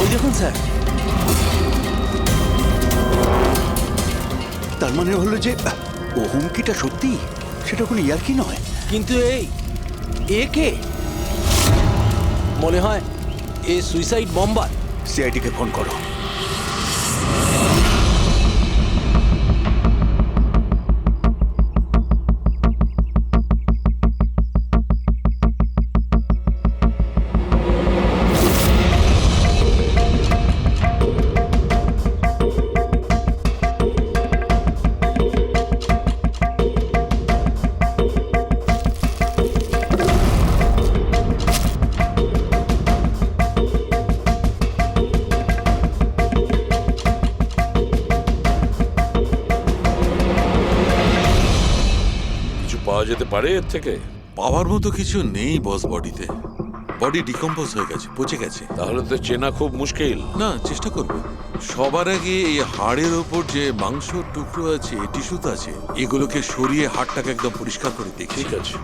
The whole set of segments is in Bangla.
ওই দেখুন স্যার, তার মানে হলো যে ও হুমকিটা সত্যি, সেটা কোনো ইয়ার্কি নয়। কিন্তু এ কে? মনে হয় এ সুইসাইড বম্বার। সিআইডিকে ফোন করো। পাওয়া যেতে পারে এর থেকে? পাওয়ার মতো কিছু নেই বস, বডিতে। বডি ডিকম্পোজ হয়ে গেছে, পচে গেছে। তাহলে তো চেনা খুব মুশকিল। না, চেষ্টা করব। সবার আগে এই হাড়ের ওপর যে মাংসর টুকরো আছে, টিস্যুতে আছে, এগুলোকে সরিয়ে হাড়টাকে একদম পরিষ্কার করে দেখি। ঠিক আছে।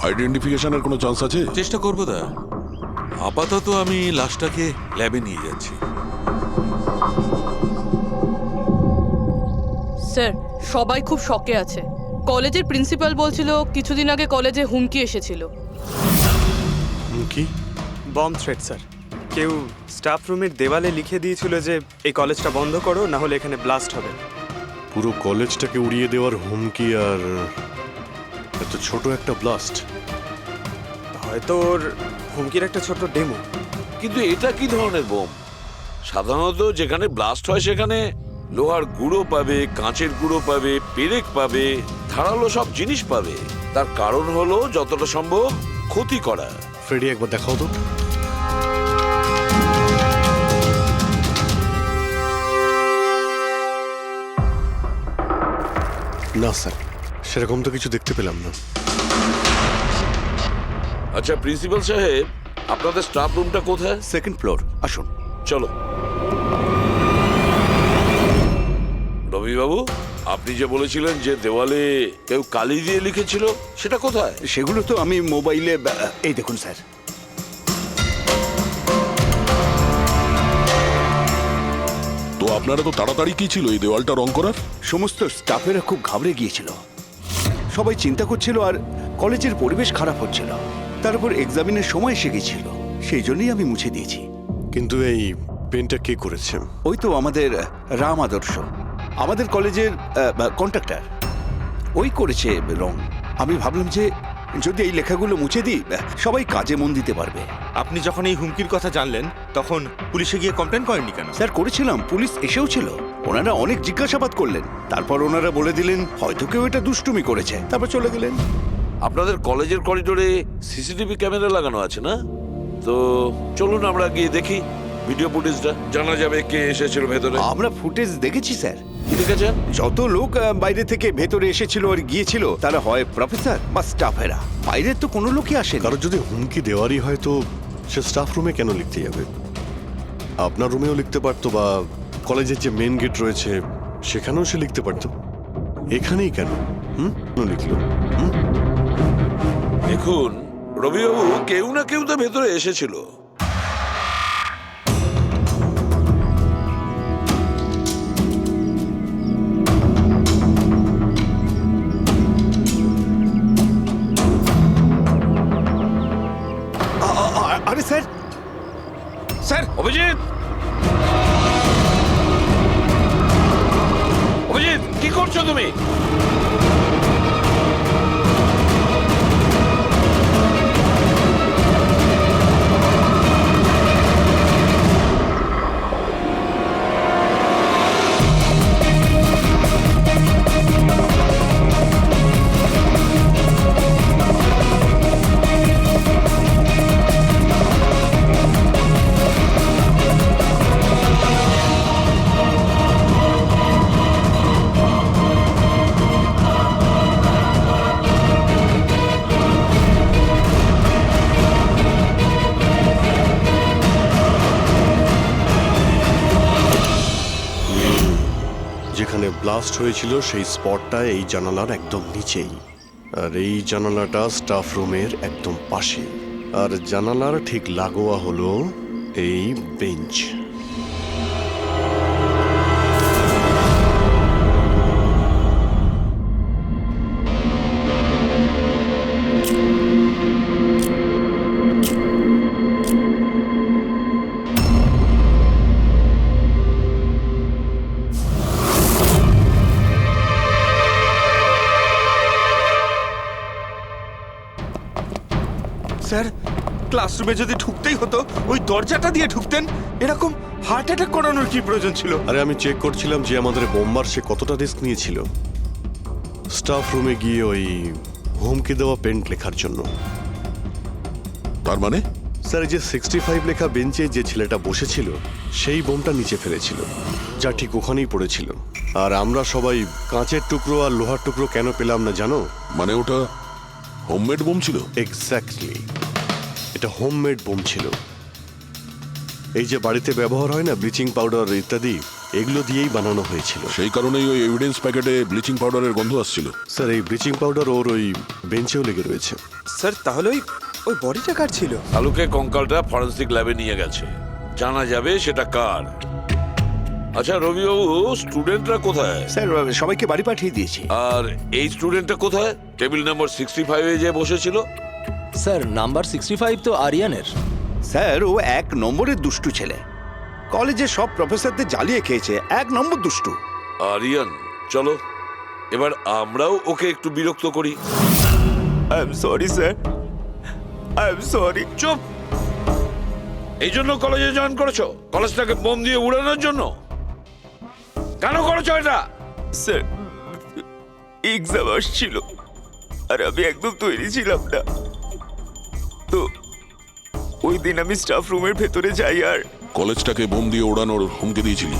আইডেন্টিফিকেশনের কোনো চান্স আছে? চেষ্টা করবো দা। আপাতত আমি লাশটাকে ল্যাবে নিয়ে যাচ্ছি। স্যার, সবাই খুব শকে আছে। কলেজের প্রিন্সিপাল বলছিল কিছুদিন আগে কলেজে হুমকি এসেছিল। হুমকি? Bomb threat sir. কেউ স্টাফ রুমের দেওয়ালে লিখে দিয়েছিল যে এই কলেজটা বন্ধ করো, না হলে এখানে ব্লাস্ট হবে। পুরো কলেজটাকে উড়িয়ে দেওয়ার হুমকি, আর এত ছোট একটা ব্লাস্ট। হয়তো ওর হুমকির একটা ছোট ডেমো। কিন্তু এটা কি ধরনের বোম? সাধারণত যেখানে ব্লাস্ট হয় সেখানে লোহার গুঁড়ো পাবে, কাঁচের গুঁড়ো পাবে, পেরেক পাবে, ধারালো সব জিনিস পাবে। তার কারণ হলো যতটা সম্ভব ক্ষতি করা। ফ্রেডি, একবার দেখাও তো। না স্যার, সেরকম তো কিছু দেখতে পেলাম না। আচ্ছা প্রিন্সিপাল সাহেব, আপনাদের স্টাফ রুমটা কোথায়? সেকেন্ড ফ্লোর, আসুন। চলো। রবিবাবু, আপনি যে বলেছিলেন যে দেওয়ালে কেউ কালি দিয়ে লিখেছিল, সেটা কোথায়? সেগুলো তো আমি মোবাইলে, এই দেখুন স্যার। তো আপনারা তো তাড়াতাড়ি কি ছিল এই দেওয়ালটা রং করার? সমস্ত স্টাফেরা খুব ঘাবড়ে গিয়েছিল, সবাই চিন্তা করছিল, আর কলেজের পরিবেশ খারাপ হচ্ছিল। তারপর এক্সামিনের সময় এসে গেছিল, সেই জন্যই আমি মুছে দিয়েছি। কিন্তু এই পেনটা কে করেছে? ওই তো আমাদের রাম আদর্শ, আমাদের কলেজের কন্ট্রাক্টর, ওই করেছে রং। আমি ভাবলাম যে যদি এই লেখাগুলো মুছে দিই, সবাই কাজে মন দিতে পারবে। আপনি যখন এই হুমকির কথা জানলেন তখন পুলিশে গিয়ে কমপ্লেন করেননি কেন? স্যার, করেছিলাম, পুলিশ এসেও ছিল। ওনারা অনেক জিজ্ঞাসাবাদ করলেন, তারপর ওনারা বলে দিলেন হয়তো কেউ এটা দুষ্টুমি করেছে, তারপর চলে গেলেন। আপনাদের কলেজের করিডোরে সিসিটিভি ক্যামেরা লাগানো আছে না? তো চলুন আমরা গিয়ে দেখি ভিডিও ফুটেজটা, জানা যাবে কে এসেছিল ভেতরে। আমরা ফুটেজ দেখেছি স্যার। কি দেখেছেন? যত লোক বাইরে থেকে ভেতরে এসেছিল আর গিয়েছিল, তারা হয় প্রফেসর বা স্টাফেরা, বাইরের তো কোনো লোকই আসেনি। কারণ যদি হুমকি দেওয়ারই হয় তো সে স্টাফ রুমে কেন লিখতে যাবে? আপনার রুমেও লিখতে পারতো, বা কলেজের যে মেন গেট রয়েছে সেখানেও সে লিখতে পারতো। এখানেই কেন লিখলো? দেখুন রবিবাবু, কেউ না কেউ তো ভেতরে এসেছিল। আরে স্যার, স্যার, অভিজিৎ, অভিজিৎ, কি করছো তুমি? যেখানে ব্লাস্ট হয়েছিল সেই স্পটটা এই জানালার একদম নিচেই। আর এই জানালাটা স্টাফ রুমের একদম পাশে, আর জানালার ঠিক লাগোয়া হলো এই বেঞ্চ। স্যার, ক্লাসরুমে যদি ঢুকতেই হতো ওই দরজাটা দিয়ে ঢুকতেন। এরকম হার্ট অ্যাটাক করানোর কি প্রয়োজন ছিল? আরে আমি চেক করছিলাম যে আমাদের বোমবার সে কতটা রিস্ক নিয়েছিল স্টাফ রুমে গিয়ে ওই হুমকি দেওয়া পেন্ট লেখার জন্য। তার মানে স্যার, এই যে 65 লেখা বেঞ্চে যে ছেলেটা বসেছিল সেই বোমটা নিচে ফেলেছিল, যা ঠিক ওখানেই পড়েছিল। আর আমরা সবাই কাঁচের টুকরো আর লোহার টুকরো কেন পেলাম না জানো? মানে ওটা হোমমেড বোম ছিল? এক্স্যাক্টলি, এটা হোমমেড বোম ছিল। এই যে বাড়িতে ব্যবহার হয় না ব্লিচিং পাউডার ইত্যাদি, এগুলো দিয়েই বানানো হয়েছিল। সেই কারণেই ওই এভিডেন্স প্যাকেটে ব্লিচিং পাউডারের গন্ধ আসছিল। স্যার, এই ব্লিচিং পাউডার ওর ওই বেঞ্চেও লেগে রয়েছে। স্যার, তাহলে ওই বডিটা কার ছিল? আলুকে কঙ্কালটা ফরেন্সিক ল্যাবে নিয়ে গেছে, জানা যাবে সেটা কার। আচ্ছা রবিবাবু, স্টুডেন্টরা কোথায়? স্যার, সবাইকে বাড়ি পাঠিয়ে দিয়েছি। আর এই স্টুডেন্টটা কোথায়? টেবিল নাম্বার 65-এ যে বসেছিল। স্যার নাম্বার 65 তো আরিয়ানের। স্যার, ও 1 নম্বরের দুষ্টু ছেলে। কলেজের সব প্রফেসরদের জ্বালিয়ে খেয়েছে, 1 নম্বর দুষ্টু। আরিয়ান, চলো এবার আমরাও ওকে একটু বিরক্ত করি। I am sorry sir, I am sorry. চুপ! এই জন্য কলেজে জয়েন করেছো? কলেজটাকে বোম দিয়ে উড়ানোর জন্য? কেন করেছো এটা? স্যার, এক্সাম আসছিল আর আমি একদম তৈরি ছিলাম না। তো ওই দিন আমি স্টাফ রুমের ভেতরে যাই আর কলেজটাকে বোম দিয়ে ওড়ানোর হুমকি দিয়েছিলি?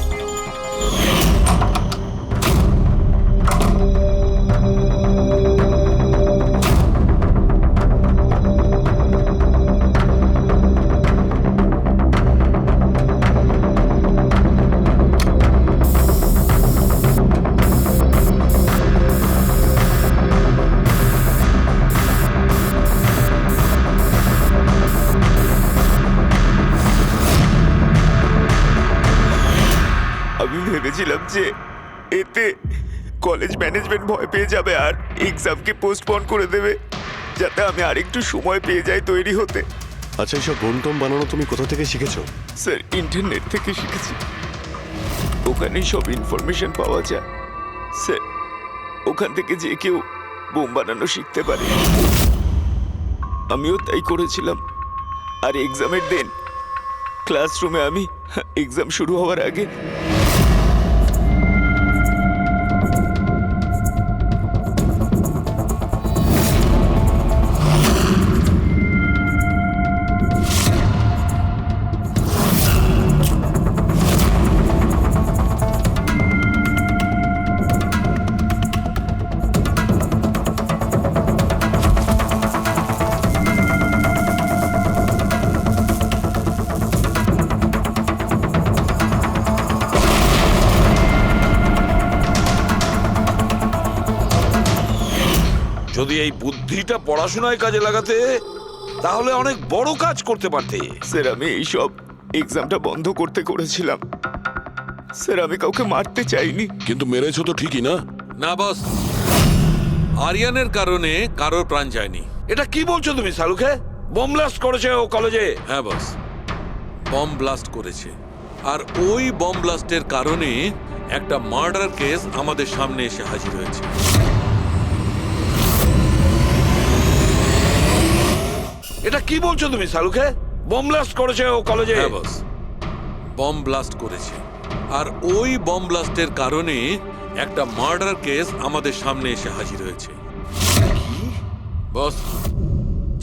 আমি ভেবেছিলাম যে এতে কলেজ ম্যানেজমেন্ট ভয় পেয়ে যাবে আর এক্সামকে পোস্টপোন করে দেবে, যাতে আমি আরেকটু সময় পেয়ে যাই তৈরি হতে। আচ্ছা, এইসব বোম টোম বানানো তুমি কোথা থেকে শিখেছো? স্যার, ইন্টারনেট থেকে শিখেছি, ওখানেই সব ইনফরমেশন পাওয়া যায়। স্যার, ওখান থেকে যে কেউ বোম বানানো শিখতে পারে। আমিও তাই করেছিলাম। আর এক্সামের দিন ক্লাসরুমে আমি এক্সাম শুরু হওয়ার আগে যদি এই বুদ্ধিটা পড়াশোনায় কাজে লাগাতে, তাহলে অনেক বড় কাজ করতে পারতে। স্যার, আমি এইসব এক্সামটা বন্ধ করতে করেছিলাম। স্যার, আমি কাউকে মারতে চাইনি। কিন্তু মেরেছো তো ঠিকই না? না বস, আরিয়ানের কারণে কারোর প্রাণ যায়নি। এটা কি বলছো তুমি সালুকে? বোম ব্লাস্ট করেছে ও কলেজে? হ্যাঁ বস, বম ব্লাস্ট করেছে। আর ওই বম ব্লাস্টের কারণে একটা মার্ডার কেস আমাদের সামনে এসে হাজির হয়েছে। এটা কি বলছো তুমি সালুকে? বোম ব্লাস্ট করেছে ও কলেজে? হ্যাঁ বস, বম ব্লাস্ট করেছে। আর ওই বম ব্লাস্টের কারণে একটা মার্ডার কেস আমাদের সামনে এসে হাজির হয়েছে। বস,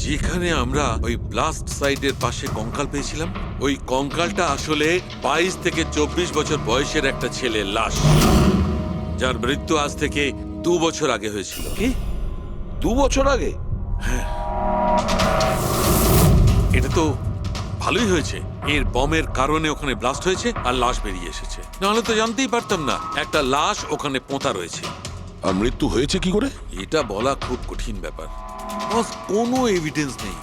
যেখানে আমরা ওই ব্লাস্ট সাইটের পাশে কঙ্কাল পেয়েছিলাম, ওই কঙ্কালটা আসলে 22 থেকে 24 বছর বয়সের একটা ছেলের লাশ, যার মৃত্যু আজ থেকে 2 বছর আগে হয়েছিল। কি 2 বছর আগে? এটা তো ভালোই হয়েছে, এর বমের কারণে ওখানে ব্লাস্ট হয়েছে আর লাশ বেরিয়ে এসেছে। নাহলে তো জানতেই পারতাম না একটা লাশ ওখানে পোঁতা রয়েছে। আর মৃত্যু হয়েছে কি করে? এটা বলা খুব কঠিন ব্যাপার বস। কোনো এভিডেন্স নেই,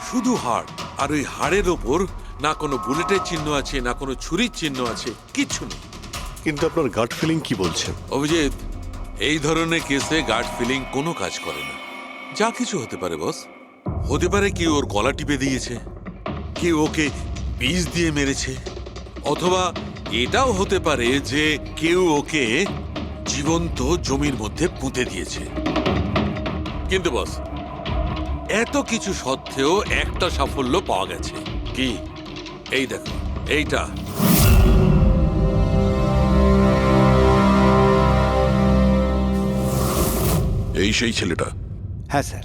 শুধু হাড়, আর ওই হাড়ের ওপর না কোনো বুলেটের চিহ্ন আছে, না কোনো ছুরির চিহ্ন আছে, কিচ্ছু নেই। কিন্তু আপনার গাট ফিলিং কি বলছে? অভিজিৎ, এই ধরনের কেসে গার্ড ফিলিং কোনো কাজ করে না। যা কিছু হতে পারে বস। হতে পারে কেউ ওর গলা টিপে দিয়েছে, কেউ ওকে বিষ দিয়ে মেরেছে, অথবা এটাও হতে পারে যে কেউ ওকে জীবন্ত জমির মধ্যে পুঁতে দিয়েছে। কিন্তু বস, এত কিছু সত্ত্বেও একটা সাফল্য পাওয়া গেছে। কি? এই দেখো, এইটা। এই সেই ছেলেটা? হ্যাঁ স্যার,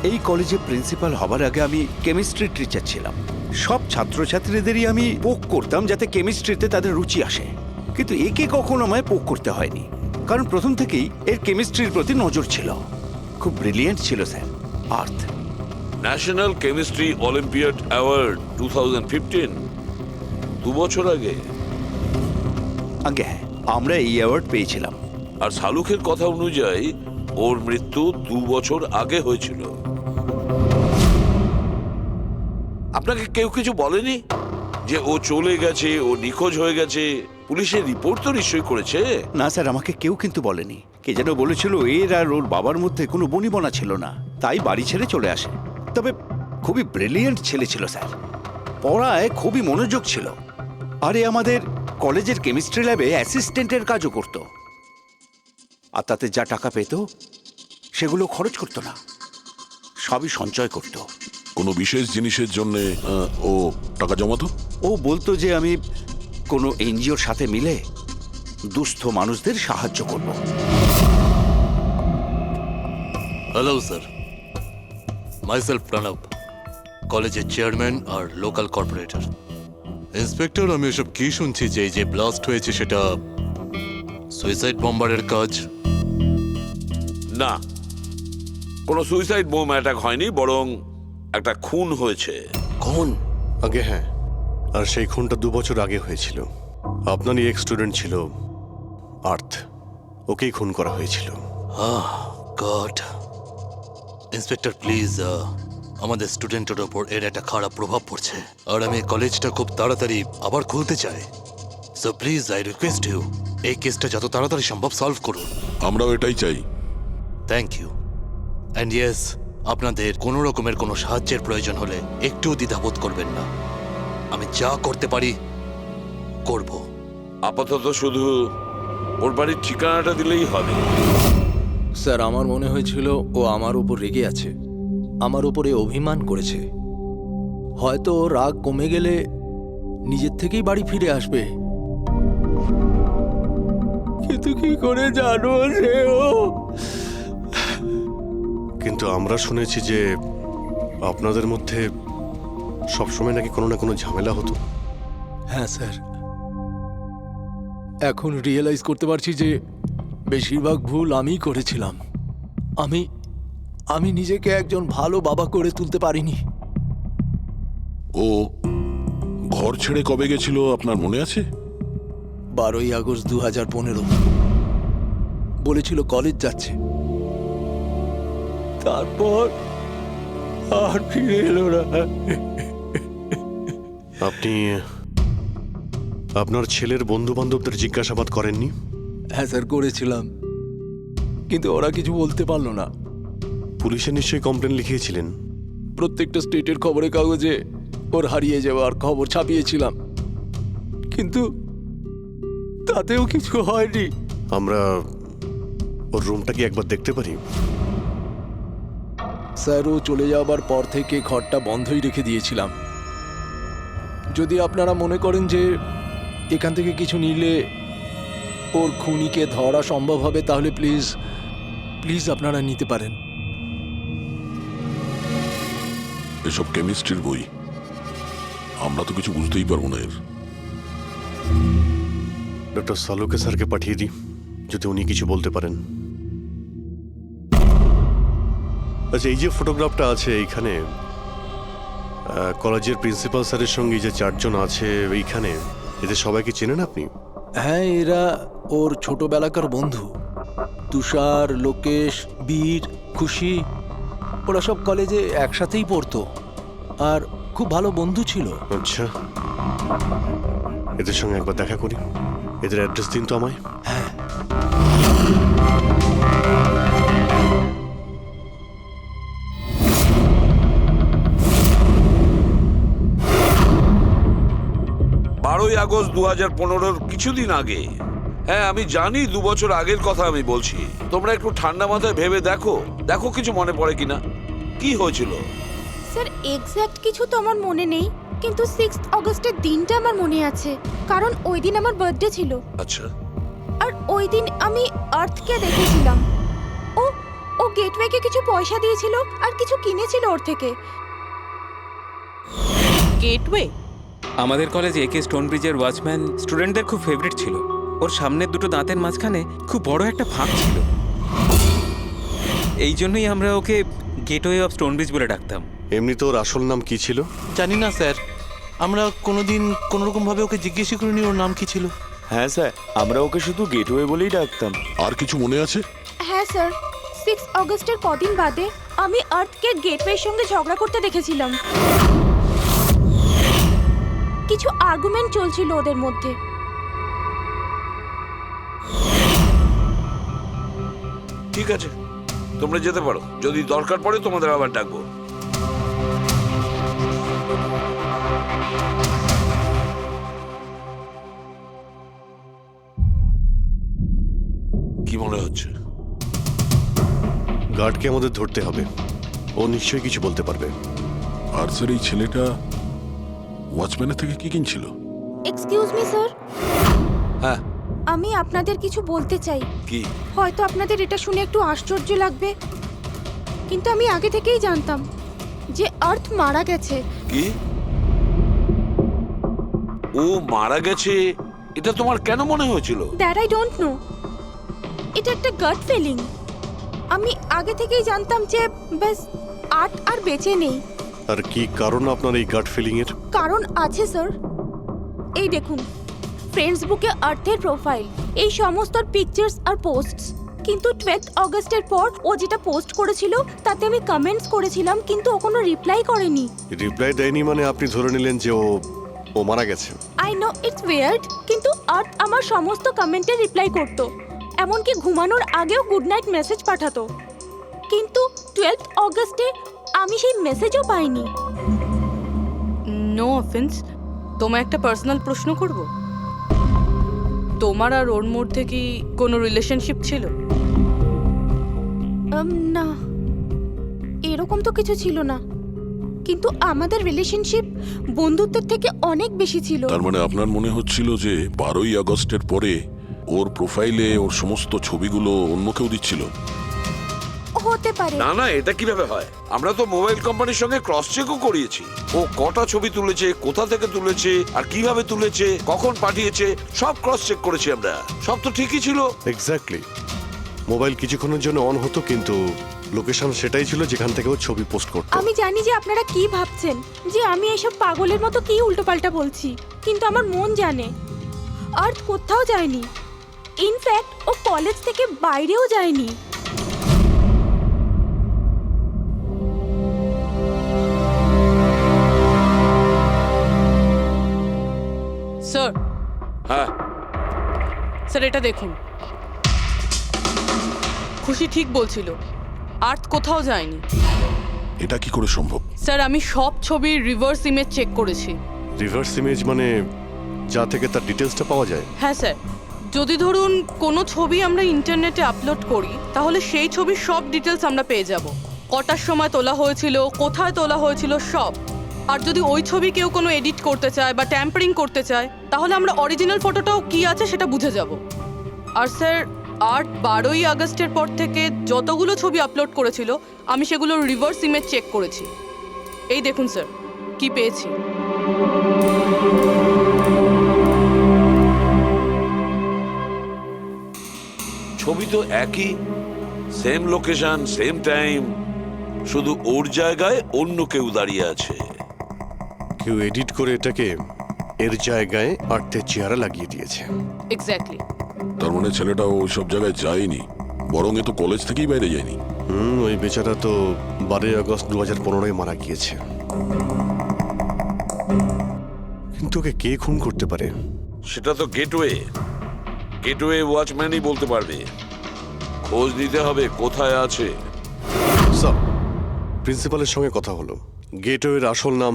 এই কলেজে প্রিন্সিপাল হবার আগে আমি কেমিস্ট্রি টিচার ছিলাম। সব ছাত্রছাত্রীদেরই আমি পোক করতাম যাতে কেমিস্ট্রিতে তাদের রুচি আসে, কিন্তু একে কখনো আমায় পোক করতে হয়নি, কারণ প্রথম থেকেই এর কেমিস্ট্রির প্রতি নজর ছিল। খুব ব্রিলিয়েন্ট ছিল স্যার। আর্থ ন্যাশনাল কেমিস্ট্রি অলিম্পিয়াড অ্যাওয়ার্ড 2015, 2 বছর আগে। আগে হ্যাঁ, আমরা এই অ্যাওয়ার্ড পেয়েছিলাম। আর শালুকের কথা অনুযায়ী ওর মৃত্যু 2 বছর আগে হয়েছিল। আপনাকে কেউ কিছু বলেনি যে ও চলে গেছে, ও নিখোঁজ হয়ে গেছে? পুলিশের রিপোর্ট তো নিশ্চয়ই করেছে। না স্যার, আমাকে কেউ কিন্তু বলেনি। কে যেন বলেছিল এর আর ওর বাবার মধ্যে কোনো বনিবনা ছিল না, তাই বাড়ি ছেড়ে চলে আসে। তবে খুবই ব্রিলিয়েন্ট ছেলে ছিল স্যার, পড়ায় খুবই মনোযোগ ছিল। আরে আমাদের কলেজের কেমিস্ট্রি ল্যাবে অ্যাসিস্ট্যান্টের কাজও করতো, আর তাতে যা টাকা পেত সেগুলো খরচ করতো না, সবই সঞ্চয় করতো। কোনো বিশেষ জিনিসের জন্য ও টাকা জমাতো? ও বলতো যে আমি কোনো এনজিওর সাথে মিলে দুস্থ মানুষদের সাহায্য করব। হ্যালো স্যার, মাইসেলফ প্রণব, কলেজের চেয়ারম্যান আর লোকাল কর্পোরেটর। ইন্সপেক্টর, আমি এসব কি শুনছি যে এই যে ব্লাস্ট হয়েছে সেটা সুইসাইড বম্বারের কাজ? না, কোনো সুইসাইড বোম অ্যাটাক হয়নি, বরং একটা খুন হয়েছে। খুন? আগে হ্যাঁ, আর সেই খুনটা 2 বছর আগে হয়েছিল। আপনারই এক স্টুডেন্ট ছিল আর্থ, ওকেই খুন করা হয়েছিল। গড। ইন্সপেক্টর প্লিজ, আমাদের স্টুডেন্টের ওপর এর একটা খারাপ প্রভাব পড়ছে, আর আমি কলেজটা খুব তাড়াতাড়ি আবার খুলতে চাই। So please, I request you, এই কেসটা যত তাড়াতাড়ি সম্ভব সলভ করুন। আমরাও এটাই চাই। Thank you. অ্যান্ড ইয়েস, আপনাদের কোনো রকমের কোনো সাহায্যের প্রয়োজন হলে একটুও দ্বিধাবোধ করবেন না, আমি যা করতে পারি করব। আপাতত শুধু ওর বাড়ির ঠিকানাটা দিলেই হবে। স্যার, আমার মনে হয়েছিল ও আমার উপর রেগে আছে, আমার উপরে অভিমান করেছে। হয়তো ওর রাগ কমে গেলে নিজের থেকেই বাড়ি ফিরে আসবে, কিন্তু কি করে জানো যে ও? কিন্তু আমরা শুনেছি যে আপনাদের মধ্যে সবসময় নাকি কোনো না কোনো ঝামেলা হতো। হ্যাঁ স্যার, এখন রিয়েলাইজ করতে পারছি যে বেশিরভাগ ভুল আমিই করেছিলাম। আমি নিজেকে একজন ভালো বাবা করে তুলতে পারিনি। ও ঘর ছেড়ে কবে গেছিল আপনার মনে আছে? 12ই আগস্ট 2015। বলেছিল কলেজ যাচ্ছে, তারপর আর ফিরে এলো না। আপনি আপনার ছেলের বন্ধু বান্ধবদের জিজ্ঞাসাবাদ করেননি? হ্যাঁ স্যার, করেছিলাম, কিন্তু ওরা কিছু বলতে পারলো না। পুলিশে নিশ্চয়ই কমপ্লেন লিখিয়েছিলেন? প্রত্যেকটা স্টেটের খবরের কাগজে ওর হারিয়ে যাওয়ার খবর ছাপিয়েছিলাম, কিন্তু তাতেও কিছু হয়নি। আমরা ওর রুমটা কি একবার দেখতে পারি? স্যার, ও চলে যাওয়ার পর থেকে ঘরটা বন্ধই রেখে দিয়েছিলাম। যদি আপনারা মনে করেন যে এখান থেকে কিছু নিলে ওর খুনিকে ধরা সম্ভব হবে, তাহলে প্লিজ আপনারা নিতে পারেন। এসব কেমিস্ট্রির বই, আমরা তো কিছু বুঝতেই পারবো না এর। ডক্টর সালুকে স্যারকে পাঠিয়ে দিই, যদি উনি কিছু বলতে পারেন। আচ্ছা, এই যে ফটোগ্রাফটা আছে এইখানে, কলেজের প্রিন্সিপাল স্যারের সঙ্গে যে 4 জন আছে এইখানে, এদের সবাইকে চেনেন আপনি? হ্যাঁ, এরা ওর ছোটবেলাকার বন্ধু। তুষার, লোকেশ, বীর, খুশি, ওরা সব কলেজে একসাথেই পড়তো আর খুব ভালো বন্ধু ছিল। আচ্ছা, এদের সঙ্গে একবার দেখা করি। এদের অ্যাড্রেস দিন তো আমায়। বারোই আগস্ট 2015 কিছুদিন আগে। হ্যাঁ, আমি জানি 2 বছর আগের কথা আমি বলছি। তোমরা একটু ঠান্ডা মাথায় ভেবে দেখো, দেখো কিছু মনে পড়ে কিনা। কি হয়েছিল? স্যার এক্স্যাক্ট কিছু তো আমার মনে নেই, কিন্তু 6 অগস্টের দিনটা আমার মনে আছে, কারণ ওই দিন আমার বার্থডে ছিল। আচ্ছা, আর ওই দিন আমি আর্থকে দেখেছিলাম। ও ও গেটওয়েকে কিছু পয়সা দিয়েছিল আর কিছু কিনেছিল ওর থেকে। গেটওয়ে? আমাদের কলেজে একে স্টোন ব্রিজের ওয়াচম্যান স্টুডেন্টদের খুব ফেভারিট ছিল। ওর সামনের দুটো দাঁতের মাঝখানে খুব বড় একটা ফাঁক ছিল। এই জন্যই আমরা ওকে গেটওয়ে অফ স্টোন ব্রিজ বলে ডাকতাম। এমনি তো ওর আসল নাম কি ছিল? জানি না স্যার, আমরা কোনোদিন কোনোরকম ভাবে ওকে জিজ্ঞেসই করিনি ওর নাম কি ছিল। হ্যাঁ স্যার, আমরা ওকে শুধু গেটওয়ে বলেই ডাকতাম। আর কিছু মনে আছে? হ্যাঁ স্যার, 6 অগস্টের কদিন বাদে আমি আর্থকে গেটওয়ের সঙ্গে ঝগড়া করতে দেখেছিলাম। কিছু আর্গুমেন্ট চলছিল ওদের মধ্যে। ঠিক আছে, তোমরা যেতে পারো। যদি দরকার পড়ে তোমাদের আবার ডাকবো। কি মনে হচ্ছে? গার্ডকে আমাদের ধরতে হবে, ও নিশ্চয়ই কিছু বলতে পারবে। আর স্যার, এই ছেলেটা ওয়াচম্যানের থেকে কি কিনছিল? এক্সকিউজ মি স্যার, হ্যাঁ, আমি আপনাদের কিছু বলতে চাই। কি? হয়তো আপনাদের এটা শুনে একটু আশ্চর্য লাগবে, কিন্তু আমি আগে থেকেই জানতাম যে আর্থ মারা গেছে। কি? ও মারা গেছে এটা তোমার কেন মনে হয়েছিল? দ্যাট আই ডোন্ট নো, এটা একটা গাট ফিলিং। আমি আগে থেকেই জানতাম যে ব্যাস আর্থ আর বেঁচে নেই। আর কি কারণ আপনার এই গাট ফিলিং এর? কারণ আছে স্যার, এই দেখুন ফ্রেন্ডস বুকে আর্থের প্রোফাইল, এই সমস্ত পিকচার্স আর পোস্টস। কিন্তু 12 অগস্টের পর ও যেটা পোস্ট করেছিল তাতে আমি কমেন্টস করেছিলাম, কিন্তু ও কোনো রিপ্লাই করেনি। রিপ্লাই দেয়নি মানে আপনি ধরে নিলেন যে ও মারা গেছে? আই নো ইটস ওয়ার্ড, কিন্তু আর্থ আমার সমস্ত কমেন্টে রিপ্লাই করতো, এমনকি ঘুমানোর আগেও গুড নাইট মেসেজ পাঠাতো। কিন্তু 12 অগস্টে আমি সেই মেসেজও পাইনি। নো অফেন্স, তোমায় একটা পার্সোনাল প্রশ্ন করব। তোমার আর ওর মধ্যে কি কোনো রিলেশনশিপ ছিল? না, এরকম তো কিছু ছিল না, কিন্তু আমাদের রিলেশনশিপ বন্ধুত্বের থেকে অনেক বেশি ছিল। তার মানে আপনার মনে হচ্ছিল যে 12ই আগস্টের পরে ওর প্রোফাইলে ওর সমস্ত ছবিগুলো অন্য কেউ দিচ্ছিল? হতে পারে। না না, এটা কিভাবে হয়? আমরা তো মোবাইল কোম্পানির সঙ্গে ক্রস চেকও করিয়েছি। ও কটা ছবি তুলেছে, কোথা থেকে তুলেছে, আর কিভাবে তুলেছে, কখন পাঠিয়েছে, সব ক্রস চেক করেছি আমরা। সব তো ঠিকই ছিল। এক্স্যাক্টলি, মোবাইল কিছুক্ষণের জন্য অন হতো, কিন্তু লোকেশন সেটাই ছিল যেখান থেকে ও ছবি পোস্ট করতো। আমি জানি যে আপনারা কি ভাবছেন, যে আমি এসব পাগলের মতো কি উল্টোপাল্টা বলছি, কিন্তু আমার মন জানে আর্থ কোথাও যায়নি। ইনফ্যাক্ট ও কলেজ থেকে বাইরেও যায়নি। স্যার, হ্যাঁ, স্যার এটা দেখুন, খুশি ঠিক বলছিল, আর্থ কোথাও যায়নি। এটা কি করে সম্ভব? স্যার আমি সব ছবির রিভার্স ইমেজ চেক করেছি। রিভার্স ইমেজ মানে যা থেকে তার ডিটেলসটা পাওয়া যায়? হ্যাঁ স্যার, যদি ধরুন কোনো ছবি আমরা ইন্টারনেটে আপলোড করি, তাহলে সেই ছবির সব ডিটেলস আমরা পেয়ে যাব। কটার সময় তোলা হয়েছিল, কোথায় তোলা হয়েছিল, সব। আর যদি ওই ছবি কেউ কোনো এডিট করতে চায় বা ট্যাম্পারিং করতে চায়, তাহলে আমরা অরিজিনাল ফটোটাও কি আছে সেটা বুঝে যাব। আর স্যার, আর্ট 12ই আগস্টের পর থেকে যতগুলো ছবি আপলোড করেছিল, আমি সেগুলোর রিভার্স ইমেজ চেক করেছি। এই দেখুন স্যার, কি পেয়েছি। ছবি তো একই, সেম লোকেশন, সেম টাইম, শুধু ওর জায়গায় অন্য কেউ দাঁড়িয়ে আছে। কেউ এডিট করে এটাকে এর জায়গায় আর্থের চেয়ারে লাগিয়ে দিয়েছে। এক্স্যাক্টলি। তার মানে ছেলেটা ওই সব জায়গায় যায়নি, বরং এ তো কলেজ থেকেই বাইরে যায়নি। ওই বেচারা তো 12 আগস্ট 2015 মারা গিয়েছে। কিন্তু ওকে কে খুন করতে পারে? সেটা তো গেটওয়ে ওয়াচম্যানই বলতে পারবে। খোঁজ নিতে হবে কোথায় আছে। স্যার, প্রিন্সিপালের সঙ্গে কথা হলো। গেটওয়ের আসল নাম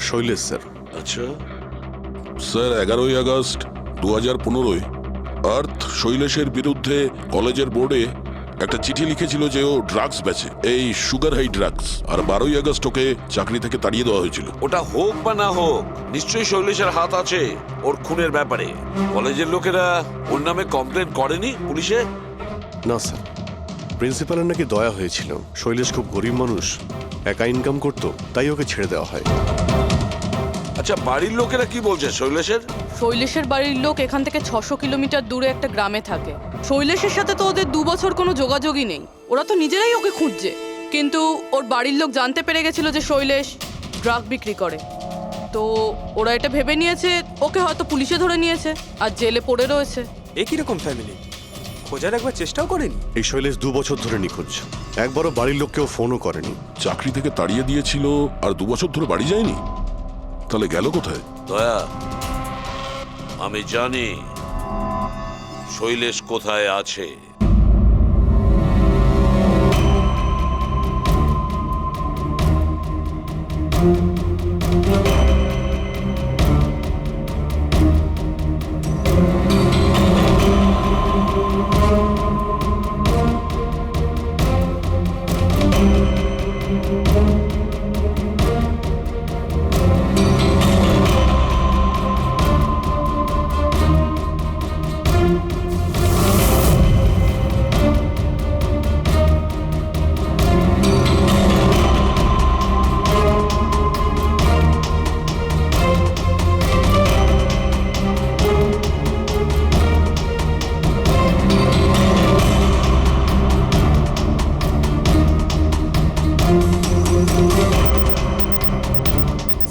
শৈলেশ স্যার। আচ্ছা, স্যার 11ই আগস্ট 2015 আর্থ শৈলেশের বিরুদ্ধে কলেজের বোর্ডে একটা চিঠি লিখেছিল যে ও ড্রাগস বেচে, এই সুগার হাই ড্রাগস। আর 12ই আগস্ট ওকে চাকরি থেকে তাড়িয়ে দেওয়া হয়েছিল। ওটা হোক বা না হোক, নিশ্চয়ই শৈলেশের হাত আছে ওর খুনের ব্যাপারে। কলেজের লোকেরা ওর নামে কমপ্লেন করেনি পুলিশে? না স্যার, প্রিন্সিপালের নাকি দয়া হয়েছিল। শৈলেশ খুব গরিব মানুষ, একা ইনকাম করতো, তাই ওকে ছেড়ে দেওয়া হয়। আচ্ছা, বাড়ির লোকেরা কি বলছে শৈলেশের? শৈলেশের বাড়ির লোক এখান থেকে 600 কিলোমিটার দূরে একটা গ্রামে থাকে। শৈলেশের সাথে তো ওদের 2 বছর কোনো যোগাযোগই নেই। ওরা তো নিজেরাই ওকে খুঁজছে। কিন্তু ওর বাড়ির লোক জানতে পেরে গেছিল যে শৈলেশ ড্রাগ বিক্রি করে, তো ওরা এটা ভেবে নিয়েছে ওকে হয়তো পুলিশে ধরে নিয়েছে আর জেলে পড়ে রয়েছে। এ কিরকম ফ্যামিলি? খোঁজার একবার চেষ্টাও করেনি? এই শৈলেশ 2 বছর ধরে নিখোঁজ। একবারও বাড়ির লোককেও ফোনও করেনি। চাকরি থেকে তাড়িয়ে দিয়েছিল আর 2 বছর ধরে বাড়ি যায়নি, তাহলে গেল কোথায়? দয়া, আমি জানি শৈলেশ কোথায় আছে।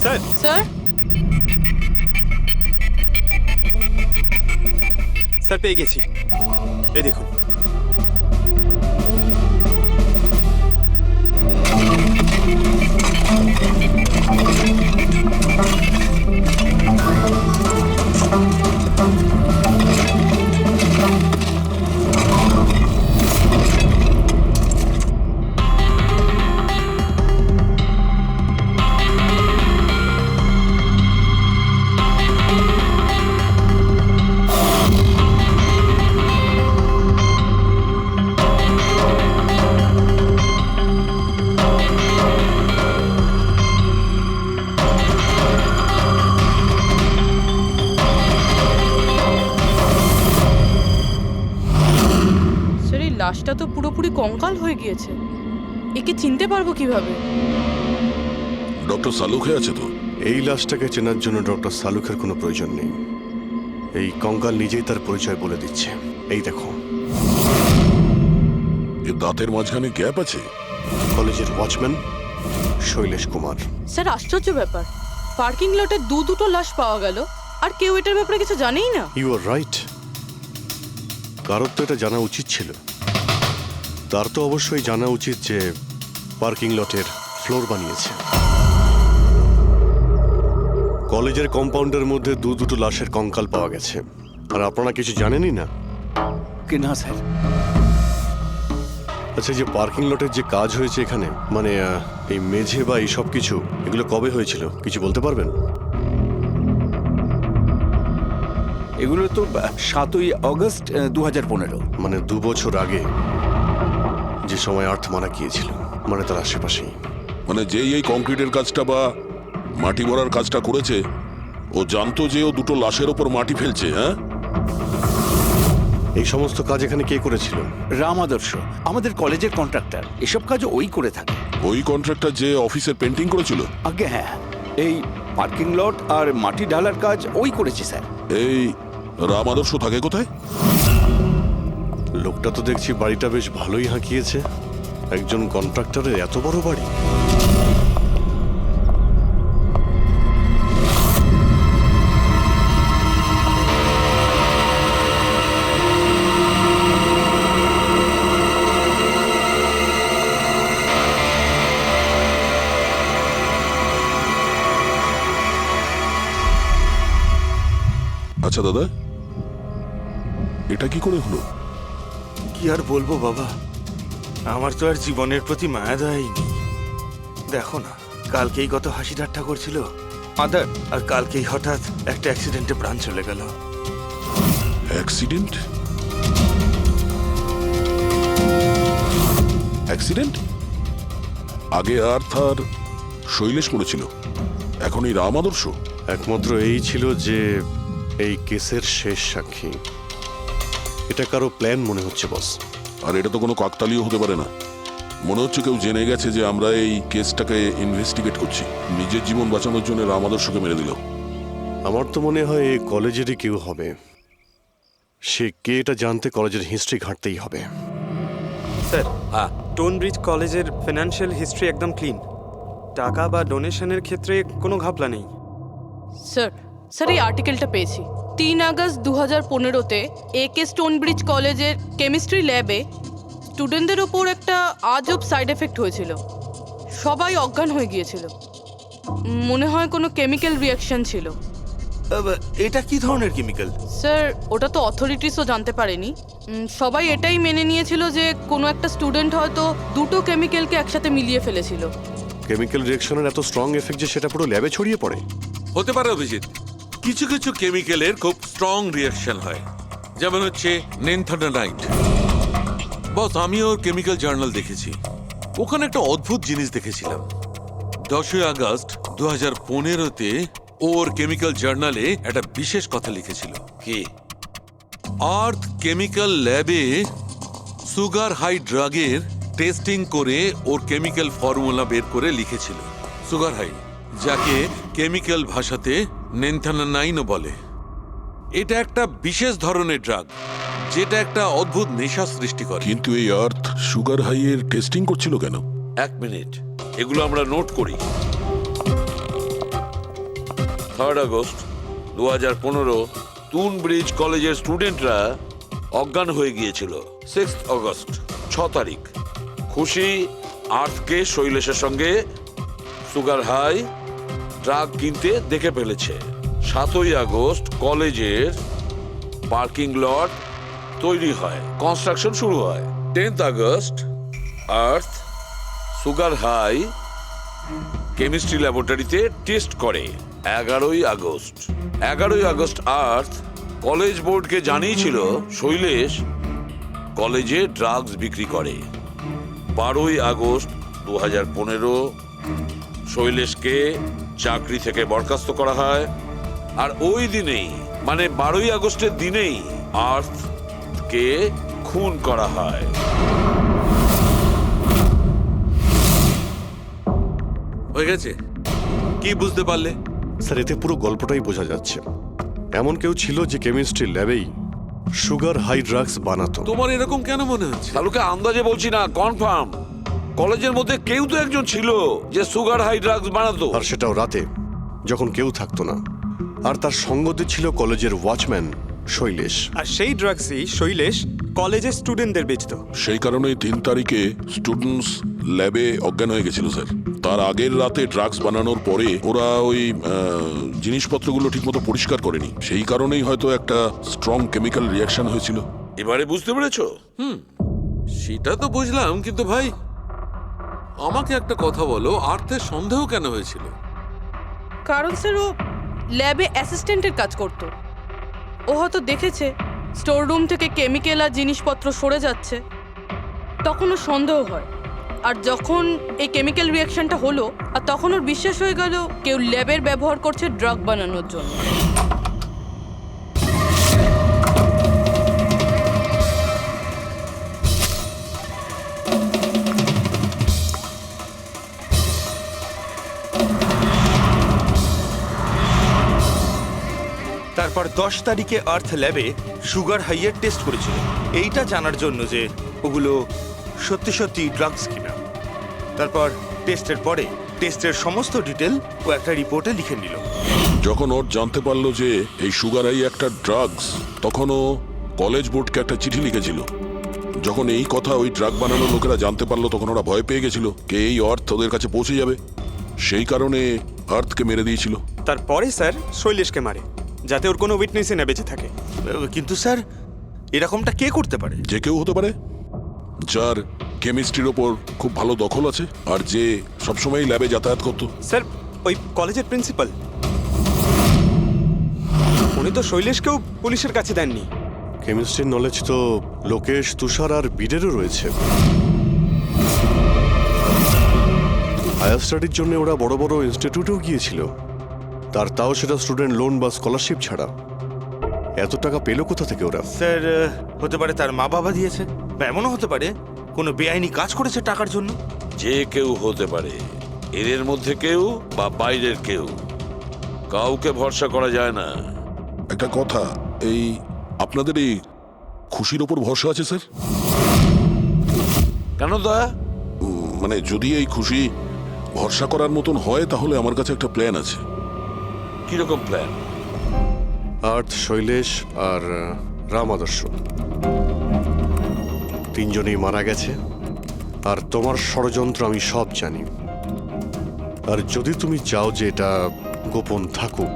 স্যার, স্যার, স্যার পেয়ে গেছি। এই দেখুন। স্যার, এই লাশটা তো পুরোপুরি কঙ্কাল হয়ে গিয়েছে। একে চিনতে পারবো কিভাবে? ডক্টর সালুখে আছে তো? এই লাশটাকে চেনার জন্য ডক্টর সালুখের কোনো প্রয়োজন নেই। এই কঙ্কাল নিজেই তার পরিচয় বলে দিচ্ছে। এই দেখো, এর দাঁতের মাঝখানে গ্যাপ আছে। কলেজের ওয়াচম্যান শৈলেশ কুমার। স্যার, আশ্চর্য ব্যাপার, পার্কিং লটে দুটো লাশ পাওয়া গেল আর কেউ এটার ব্যাপারে কিছু জানেই না। You are right. কারোর তো এটা জানা উচিত ছিল। তার তো অবশ্যই জানা উচিত যে পার্কিং লটের ফ্লোর বানিয়েছে। কলেজের কম্পাউন্ডের মধ্যে দুটো লাশের কঙ্কাল পাওয়া গেছে, আর আপনারা কিছু জানেনই না? কি না স্যার? আচ্ছা, যে পার্কিং লটের যে কাজ হয়েছে এখানে, মানে এই মেঝে বা এই সব কিছু, এগুলো কবে হয়েছিল কিছু বলতে পারবেন? এগুলো তো 7ই আগস্ট 2015। মানে 2 বছর আগে, যে সময় আর্থ মারা গিয়েছিল, মানে তার আশেপাশেই। মানে যেই এই কংক্রিটের কাজটা বা মাটি ভরার কাজটা করেছে, ও জানতো যে ও দুটো লাশের ওপর মাটি ফেলছে। হ্যাঁ, এই সমস্ত কাজ এখানে কে করেছিল? রাম আদর্শ, আমাদের কলেজের কন্ট্রাক্টর। এসব কাজ ওই করে থাকে। ওই কন্ট্রাক্টর যে অফিসের পেন্টিং করেছিল? আগে হ্যাঁ, এই পার্কিং লট আর মাটি ঢালার কাজ ওই করেছে স্যার। এই রাম আদর্শ থাকে কোথায়? লোকটা তো দেখছি বাড়িটা বেশ ভালোই হাঁকিয়েছে। একজন কন্ট্রাক্টরের এত বড় বাড়ি। আচ্ছা দাদা, এটা কি করে হলো? কি আর বলবো বাবা, আমার তো আর জীবনের প্রতি মায়া দেয়নি। দেখো না, কালকেই কত হাসি ঠাট্টা করছিল আদার, আর কালকেই হঠাৎ একটা অ্যাক্সিডেন্টে প্রাণ চলে গেল। অ্যাক্সিডেন্ট? অ্যাক্সিডেন্ট? আগে আর্থ আর শৈলেশ করেছিল, এখন এই রাম আদর্শ। একমাত্র এই ছিল যে এই কেসের শেষ সাক্ষী। এটা কারো প্ল্যান মনে হচ্ছে বস। আর এটা তো কোনো কাকতালীয় হতে পারে না। মনে হচ্ছে কেউ জেনে গেছে যে আমরা এই কেসটাকে ইনভেস্টিগেট করছি, নিজের জীবন বাঁচানোর জন্য রাম আদর্শকে মেরে দিল। আমার তো মনে হয় এই কলেজেরই কেউ হবে। সে কে এটা জানতে কলেজের হিস্ট্রি ঘাঁটতেই হবে। স্যার, হ্যাঁ, স্টোনব্রিজ কলেজের ফিনান্সিয়াল হিস্ট্রি একদম ক্লিন। টাকা বা ডোনেশনের ক্ষেত্রে কোনো ঘাপলা নেই। স্যার এই আর্টিকেলটা পেয়েছি। 3 আগস্ট 2015-তে AK স্টোনব্রিজ কলেজের কেমিস্ট্রি ল্যাবে স্টুডেন্টদের ওপর একটা আজব সাইড এফেক্ট হয়েছিল। সবাই অজ্ঞান হয়ে গিয়েছিল। মনে হয় কোনো কেমিক্যাল রিয়াকশন ছিল। এটা কি ধরনের কেমিক্যাল? স্যার ওটা তো অথরিটিসও জানতে পারেনি। সবাই এটাই মেনে নিয়েছিল যে কোনো একটা স্টুডেন্ট হয়তো দুটো কেমিক্যালকে একসাথে মিলিয়ে ফেলেছিল। কেমিক্যাল রিঅ্যাকশনের এত স্ট্রং এফেক্ট যে সেটা পুরো ল্যাবে ছড়িয়ে পড়ে। হতে পারে অভিজিৎ, কিছু কিছু কেমিক্যালের খুব স্ট্রং রিয়াকশন হয়, যেমন হচ্ছে নেনথানাইট। বস, আমি ওর কেমিক্যাল জার্নাল দেখেছি, ওখানে একটা অদ্ভুত জিনিস দেখেছিলাম। 10 আগস্ট 2015-তে ওর কেমিক্যাল জার্নালে একটা বিশেষ কথা লিখেছিল। কি? আর্থ কেমিক্যাল ল্যাবে সুগার হাই ড্রাগের টেস্টিং করে ওর কেমিক্যাল ফর্মুলা বের করে লিখেছিল সুগার হাই, যাকে কেমিক্যাল ভাষাতে নেনথানাইনও বলে। এটা একটা বিশেষ ধরনের ড্রাগ, যেটা একটা অদ্ভুত নেশা সৃষ্টি করে। কিন্তু এই আর্থ সুগার হাইয়ের টেস্টিং করছিল কেন? 1 মিনিট, এগুলো আমরা নোট করি। 3 আগস্ট 2015 স্টোনব্রিজ কলেজের স্টুডেন্টরা অজ্ঞান হয়ে গিয়েছিল। 6 আগস্ট 6 তারিখ খুশি আর্থকে শৈলেশের সঙ্গে সুগার হাই ড্রাগ কিনতে দেখে ফেলেছে। 7 আগস্ট কলেজের পার্কিং লট তৈরি হয়, কনস্ট্রাকশন শুরু হয়। 10 আগস্ট আর্থ সুগার হাই কেমিস্ট্রি ল্যাবরেটরিতে টেস্ট করে। 11 আগস্ট আর্থ কলেজ বোর্ডকে জানিয়েছিল শৈলেশ কলেজে ড্রাগস বিক্রি করে। 12 আগস্ট 2015 শৈলেশকে চাকরি থেকে বরখাস্ত করা হয়। আর ওই দিনেই, মানে 12 আগস্টের দিনেই আর্থকে খুন করা হয়। হয়ে গেছে? কি বুঝতে পারলে? স্যার, এতে পুরো গল্পটাই বোঝা যাচ্ছে। এমন কেউ ছিল যে কেমিস্ট্রি ল্যাবেই সুগার হাই ড্রাগস বানাতো। তোমার এরকম কেন মনে হচ্ছে? তাহলে আন্দাজে বলছি না, কনফার্ম কলেজের মধ্যে কেউ তো একজন ছিল যে সুগার হাই ড্রাগস বানাতো। আর সেটাও রাতে, যখন কেউ থাকতো না। আর তার সঙ্গতে ছিল কলেজের ওয়াচম্যান শৈলেশ। আর সেই ড্রাগসই শৈলেশ কলেজের স্টুডেন্টদের বেচতো। সেই কারণেই 3 তারিখে স্টুডেন্টস ল্যাবে অজ্ঞান হয়ে গেছিল স্যার। তার আগের রাতে ড্রাগস বানানোর পরে ওরা ওই জিনিসপত্রগুলো ঠিকমতো পরিষ্কার করেনি, সেই কারণেই হয়তো একটা স্ট্রং কেমিক্যাল রিয়াকশন হয়েছিল। এবারে বুঝতে পেরেছো? সেটা তো বুঝলাম, কিন্তু ভাই আমাকে একটা কথা বলো, আর্থের সন্দেহ কেন হয়েছিল? কারণ স্যার ও ল্যাবে অ্যাসিস্ট্যান্টের কাজ করত। ও হয়তো দেখেছে স্টোর রুম থেকে কেমিক্যাল আর জিনিসপত্র সরে যাচ্ছে, তখন ওর সন্দেহ হয়। আর যখন এই কেমিক্যাল রিয়াকশনটা হলো, আর তখন ওর বিশ্বাস হয়ে গেল কেউ ল্যাবের ব্যবহার করছে ড্রাগ বানানোর জন্য। তারপর 10 তারিখে আর্থ ল্যাবে সুগার হাইয়ের টেস্ট করেছিল, এইটা জানার জন্য যে ওগুলো সত্যি সত্যি ড্রাগস কিনা। তারপর টেস্টের পরে টেস্টের সমস্ত ডিটেল ও একটা রিপোর্টে লিখে নিল। যখন ওর জানতে পারলো যে এই সুগার হাই একটা ড্রাগস, তখন ও কলেজ বোর্ডকে একটা চিঠি লিখেছিল। যখন এই কথা ওই ড্রাগ বানানোর লোকেরা জানতে পারলো, তখন ওরা ভয় পেয়ে গেছিল কে এই আর্থ ওদের কাছে পৌঁছে যাবে, সেই কারণে আর্থকে মেরে দিয়েছিল। তারপরে স্যার শৈলেশকে মারে। যাতে ওর কোনো উইটনেসই না বেঁচে থাকে। কিন্তু স্যার এরকমটা কে করতে পারে? যে কেউ হতে পারে, যার কেমিস্ট্রির ওপর খুব ভালো দখল আছে আর যে সবসময় ল্যাবে যাতায়াত করতো। স্যার ওই কলেজের প্রিন্সিপাল, উনি তো শৈলেশকেও পুলিশের কাছে দেননি। কেমিস্ট্রির নলেজ তো লোকেশ, তুষার আর বীরেরও রয়েছে। হায়ার স্টাডির জন্য ওরা বড় বড় ইনস্টিটিউটেও গিয়েছিল, তাও সেটা স্টুডেন্ট লোন বা স্কলারশিপ ছাড়া। এত টাকা পেলো কোথা থেকে ওরা? স্যার হতে পারে তার মা বাবা দিয়েছে, বা এমনও হতে পারে কোনো বেআইনি কাজ করেছে টাকার জন্য। যে কেউ হতে পারে, এদের মধ্যে কেউ বা বাইরের কেউ, কাউকে ভরসা করা যায় না। একটা কথা, এই আপনাদের এই খুশির ওপর ভরসা আছে স্যার? কেন দা? মানে যদি এই খুশি ভরসা করার মতন হয় তাহলে আমার কাছে একটা প্ল্যান আছে। কিরকম প্ল্যান? আর্থ, শৈলেশ আর রাম আদর্শ তিনজনেই মারা গেছে, আর তোমার ষড়যন্ত্র আমি সব জানি। আর যদি তুমি চাও যে এটা গোপন থাকুক,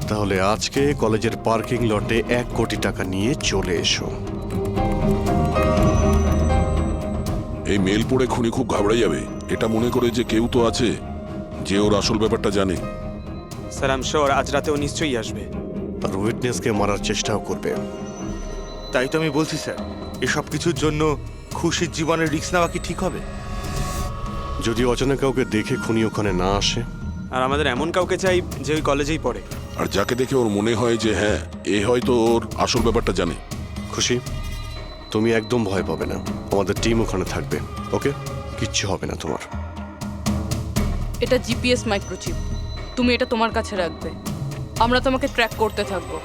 তাহলে আজকে কলেজের পার্কিং লটে 1 কোটি টাকা নিয়ে চলে এসো। এই মেল পড়ে খুনি খুব ঘাবড়ে যাবে, এটা মনে করে যে কেউ তো আছে যে ওর আসল ব্যাপারটা জানে। স্যার আই এম শিওর আজ রাতে ও নিশ্চয়ই আসবে। আর উইটনেসকে মারার চেষ্টাও করবে। তাই তো আমি বলছি স্যার, এসব কিছুর জন্য খুশির জীবনের রিস্ক নেওয়া কি ঠিক হবে? যদি অচেনা কাউকে দেখে খুনি ওখানে না আসে। আর আমাদের এমন কাউকে চাই যে ওই কলেজেই পড়ে। আর যাকে দেখে ওর মনে হয় যে হ্যাঁ, এ হয়তো ওর আসল ব্যাপারটা জানে। খুশি, তুমি একদম ভয় পাবে না, আমাদের টিম ওখানে থাকবে। ওকে, কিচ্ছু হবে না তোমার। এটা জিপিএস মাইক্রোচিপ, তুমি এটা তোমার কাছে রাখবে, আমরা তোমাকে ট্র্যাক করতে থাকবো।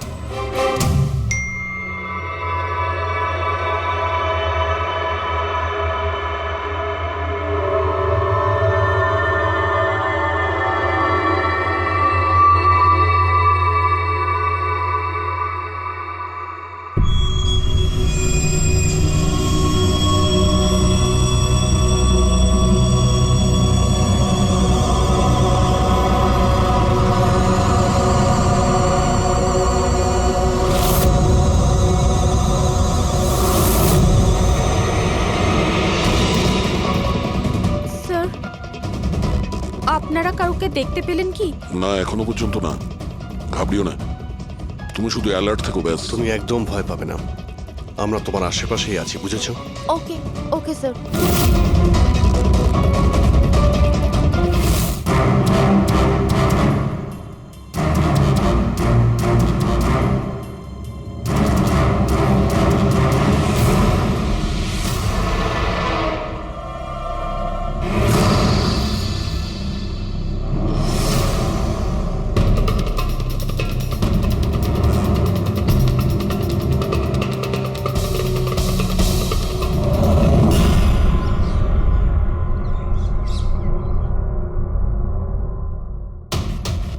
স্যার আপনারা কাউকে দেখতে পেলেন কি? না, এখনো পর্যন্ত না। ঘাবড়িও না, তুমি শুধু অ্যালার্ট থেকো ব্যাস। তুমি একদম ভয় পাবে না, আমরা তোমার আশেপাশেই আছি, বুঝেছো? ওকে ওকে স্যার।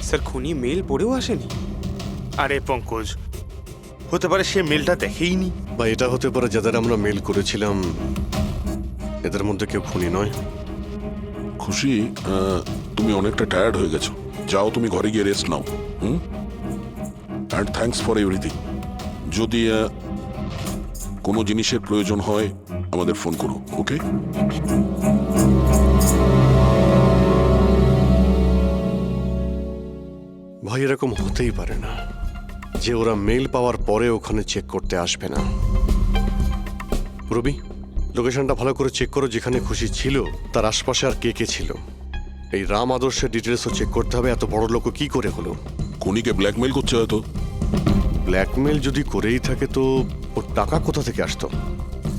স্যার খুনি মেল পড়েও আসেনি? আরে পঙ্কজ, হতে পারে সে মেলটা দেখেইনি। বা এটা হতে পারে যাদের আমরা মেল করেছিলাম এদের মধ্যে কেউ খুনি নয়। খুশি, তুমি অনেকটা টায়ার্ড হয়ে গেছো, যাও তুমি ঘরে গিয়ে rest now. And thanks for everything. যদি কোনো জিনিসের প্রয়োজন হয় আমাদের ফোন করো, ওকে? ভাই এরকম হতেই পারে না যে ওরা মেল পাওয়ার পরে ওখানে চেক করতে আসবে না। রবি, লোকেশনটা ভালো করে চেক করো, যেখানে খুশি ছিল তার আশপাশে আর কে কে ছিল। এই রাম আদর্শের ডিটেলসও চেক করতে হবে, এত বড় লোক কি করে হলো। খুনিকে ব্ল্যাকমেল করছে হয়তো। ব্ল্যাকমেল যদি করেই থাকে তো ওর টাকা কোথা থেকে আসতো?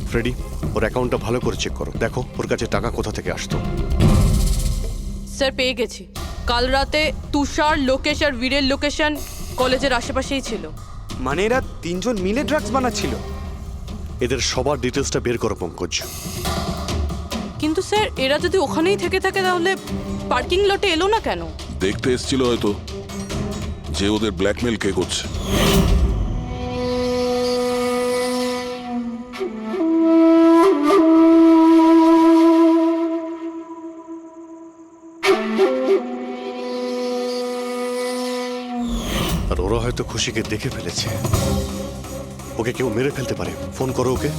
ফ্রেডি, ওর অ্যাকাউন্টটা ভালো করে চেক করো, দেখো ওর কাছে টাকা কোথা থেকে আসতো। স্যার পেয়ে গেছি, কাল রাতে তুষার, লোকেশ আর বীরের লোকেশন কলেজের আশেপাশেই ছিল। মানে এরা তিনজন মিলে ড্রাগস বানাচ্ছিল? এদের সবার ডিটেলসটা বের করো পঙ্কজ। কিন্তু স্যার এরা যদি ওখানেই থেকে থাকে তাহলে পার্কিং লটে এলো না কেন? দেখতে এসেছিল হয়তো যে ওদের ব্ল্যাকমেল কে করছে। আর ওরা হয়তো খুশিকে দেখে ফেলেছে। ওকে কেউ মেরে ফেলতে পারে। ফোন করো ওকে।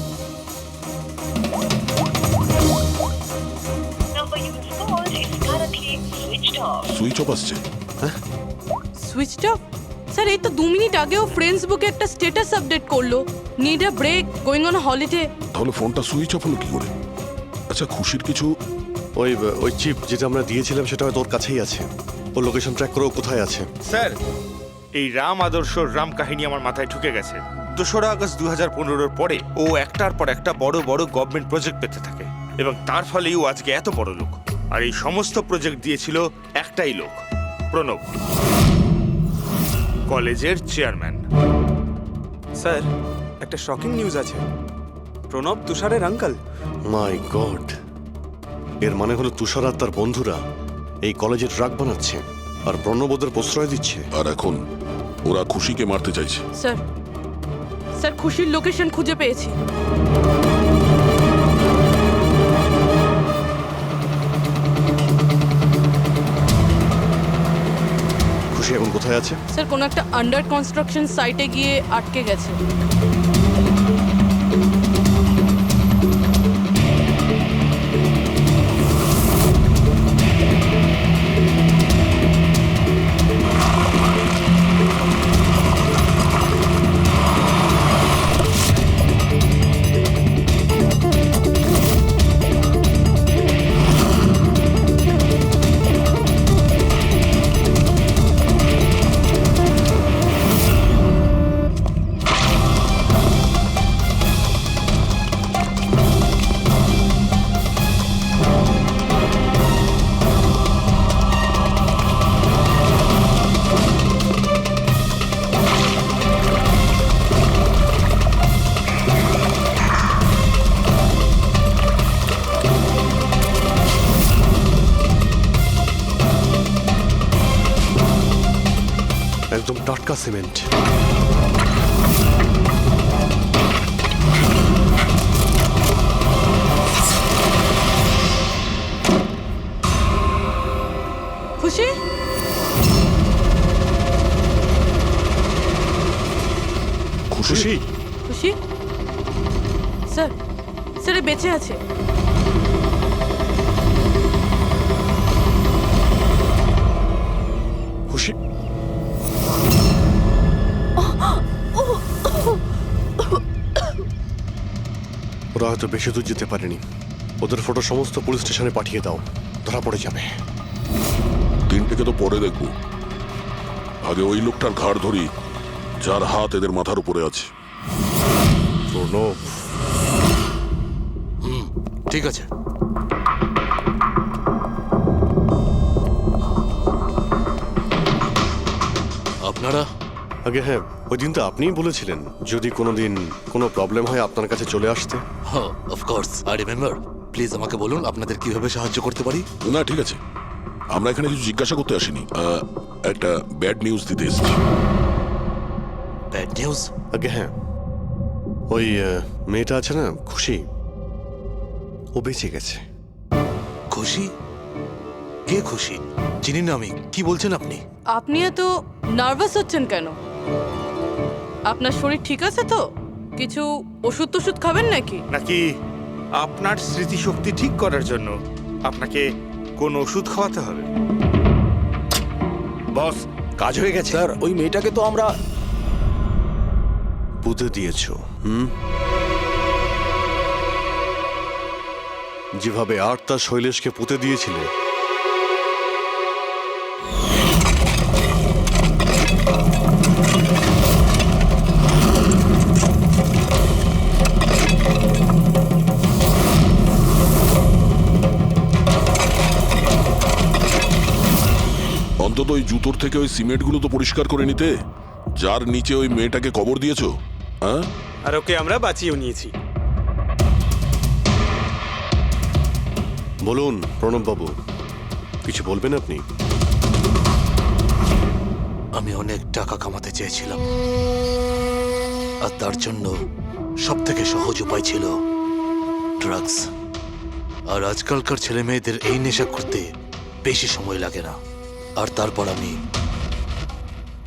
সুইচ অফ আসছে। Switched off? স্যার এই তো 2 মিনিট আগেও ফেসবুকে একটা স্ট্যাটাস আপডেট করলো, need a break, going on holiday. তাহলে ফোনটা সুইচ অফ হলো কি করে? আচ্ছা, খুশির কিছু ওই চিপ যেটা আমরা দিয়েছিলাম সেটা হয়তো ওর কাছেই আছে। ওর লোকেশন ট্র্যাক করো কোথায় আছে। স্যার, এই রাম আদর্শ রাম কাহিনী আমার মাথায় ঢুকে গেছে। 2রা আগস্ট 2015-র পরে ও একটার পর একটা বড় বড় গভর্নমেন্ট প্রজেক্ট পেতে থাকে এবং তার ফলেই ও আজকে এত বড় লোক। আর এই সমস্ত প্রজেক্ট দিয়েছিল একটাই লোক, প্রণব, কলেজের চেয়ারম্যান। স্যার, একটা শকিং নিউজ আছে। প্রণব তুষারের আঙ্কেল। মাই গড, এর মানে হলো তুষার আর তার বন্ধুরা এই কলেজে ড্রাগ বানাচ্ছে আর প্রণবোদের প্রশ্রয় দিচ্ছে। আর এখন ওরা খুশিকে মারতে চাইছে। স্যার, স্যার খুশির লোকেশন খুঁজে পেয়েছি। খুশি এখন কোথায় আছে? স্যার কোনো একটা আন্ডার কনস্ট্রাকশন সাইটে গিয়ে আটকে গেছে। একদম টাটকা সিমেন্ট। খুশি? খুশি? খুশি? স্যার, স্যার এ বেঁচে আছে। খুশি? ওরা হয়তো বেশি দূর যেতে পারেনি। ওদের ফটো সমস্ত পুলিশ স্টেশনে পাঠিয়ে দাও, ধরা পড়ে যাবে। 3টেকে তো পরে দেখবো, আগে ওই লোকটার ঘাড় ধরি যার হাত এদের মাথার উপরে আছে। প্রণব, ঠিক আছে। আপনারা? আগে হ্যাঁ, ওই দিন তো আপনিই বলেছিলেন যদি কোনোদিন কোনো প্রবলেম হয় আপনার কাছে চলে আসতে। হ্যাঁ, অফকোর্স আই রিমেম্বার। প্লিজ আমাকে বলুন আপনাদের কিভাবে সাহায্য করতে পারি। না ঠিক আছে, আমরা এখানে কিছু জিজ্ঞাসা করতে আসিনি, একটা ব্যাড নিউজ দিতে এসেছি। Bad news? আগে হ্যাঁ, ওই মেয়েটা আছে না খুশি, ও বেঁচে গেছে। খুশি? কে খুশি? চিনি না আমি। কি বলছেন আপনি? আপনি এত নার্ভাস হচ্ছেন কেন? আপনার শরীর ঠিক আছে তো? কিছু ওষুধ টষুধ খাবেন নাকি? নাকি আপনার স্মৃতিশক্তি ঠিক করার জন্য আপনাকে কোন ওষুধ খাওয়াতে হবে? বস, কাজ হয়ে গেছে। স্যার ওই মেয়েটাকে তো আমরা পুঁতে দিয়েছো। যেভাবে আর্তা শৈলেশকে পুঁতে দিয়েছিলে, অন্তত ওই জুতোর থেকে ওই সিমেন্টগুলো তো পরিষ্কার করে নিতে, যার নিচে ওই মেয়েটাকে কবর দিয়েছো। হ্যাঁ, আর ওকে আমরা বাঁচিয়েও নিয়েছি। বলুন প্রণব বাবু, কিছু বলবেন আপনি? আমি অনেক টাকা কামাতে চেয়েছিলাম, আর তার জন্য সব থেকে সহজ উপায় ছিল ড্রাগস। আর আজকালকার ছেলে মেয়েদের এই নেশা করতে বেশি সময় লাগে না। আর তারপর আমি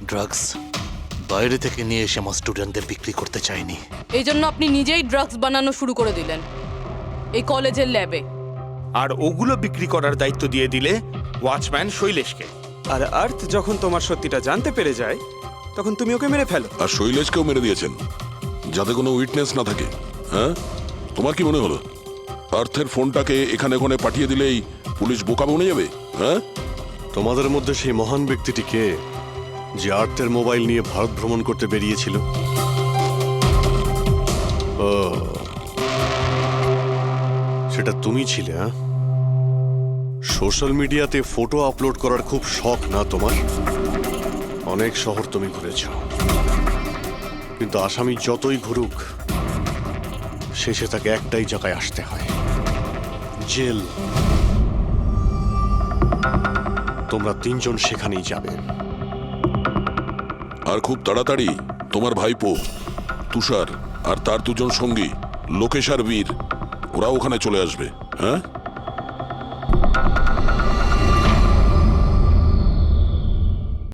ড্রাগস বাইরে থেকে নিয়ে এসে আমার স্টুডেন্টদের বিক্রি করতে চাইনি। এই জন্য আপনি নিজেই ড্রাগস বানানো শুরু করে দিলেন এই কলেজের ল্যাবে। আর ওগুলো বিক্রি করার দায়িত্ব দিয়ে দিলে ওয়াচম্যান শৈলেশকে। আর আর্থ যখন তোমার সত্যিটা জানতে পেরে যায় তখন তুমি ওকে মেরে ফেলো। আর শৈলেশকেও মেরে দিয়েছেন যাতে কোনো উইটনেস না থাকে। হ্যাঁ, তোমার কি মনে হলো আর্থের ফোনটাকে এখানে ওখানে পাঠিয়ে দিলেই পুলিশ বোকা বনে যাবে? হ্যাঁ, তোমাদের মধ্যে সেই মহান ব্যক্তিটি কে যে আর্থের মোবাইল নিয়ে ভারত ভ্রমণ করতে বেরিয়েছিল? ও, সেটা তুমি ছিলে? হ্যাঁ, সোশ্যাল মিডিয়াতে ফটো আপলোড করার খুব শখ না তোমার? অনেক শহর তুমি ঘুরেছ, কিন্তু আসামি যতই ঘুরুক শেষে তাকে একটাই জায়গায় আসতে হয়, জেল। তোমরা তিনজন সেখানেই যাবে। আর খুব তাড়াতাড়ি তোমার ভাইপো তুষার আর তার দুজন সঙ্গী লোকেশ আর বীর ওরা ওখানে চলে আসবে। হ্যাঁ,